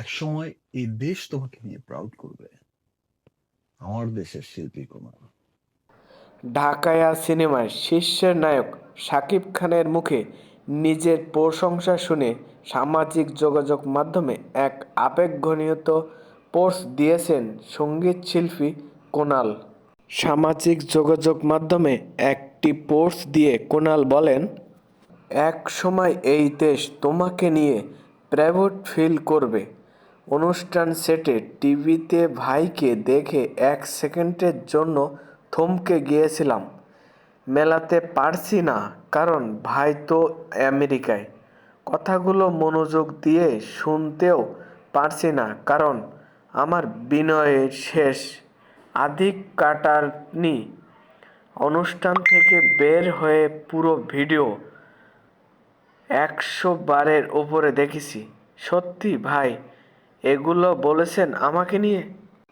একসময় এই দেশ তোমাকে নিয়ে প্রাউড করবে। আমার দেশের শিল্পী কুমার। ঢাকায়া সিনেমায় শীর্ষের নায়ক শাকিব খানের মুখে নিজের প্রশংসা শুনে সামাজিক যোগাযোগ মাধ্যমে এক আবেগঘনীয়ত পোস্ট দিয়েছেন সঙ্গীতশিল্পী কুনাল। সামাজিক যোগাযোগ মাধ্যমে একটি পোস্ট দিয়ে কুনাল বলেন, এক সময় এই দেশ তোমাকে নিয়ে প্রাউড ফিল করবে। অনুষ্ঠান সেটে টিভিতে ভাইকে দেখে 1 সেকেন্ডের জন্য থমকে গিয়েছিলাম। মেলাতে পারছি না, কারণ ভাই তো আমেরিকায়। কথাগুলো মনোযোগ দিয়ে শুনতেও পারছি না, কারণ আমার বিনয়ের শেষ আধিক কাটারনি। অনুষ্ঠান থেকে বের হয়ে পুরো ভিডিও 100 বারের ওপরে দেখেছি। সত্যি ভাই এগুলো বলেছেন আমাকে নিয়ে?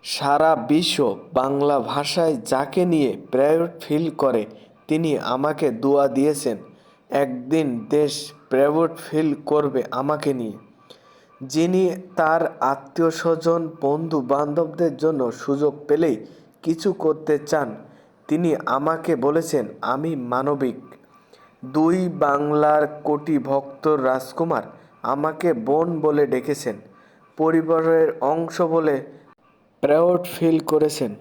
সারা বিশ্ব বাংলা ভাষায় যাকে নিয়ে প্রাউড ফিল করে তিনি আমাকে দোয়া দিয়েছেন, একদিন দেশ প্রাউড ফিল করবে আমাকে নিয়ে। যিনি তার আত্মীয়স্বজন বন্ধু বান্ধবদের জন্য সুযোগ পেলেই কিছু করতে চান, তিনি আমাকে বলেছেন আমি মানবিক। দুই বাংলার কোটি ভক্ত রাজকুমার আমাকে বোন বলে ডেকেছেন, পরিবারের অংশ বলে প্রাউড ফিল করেছেন।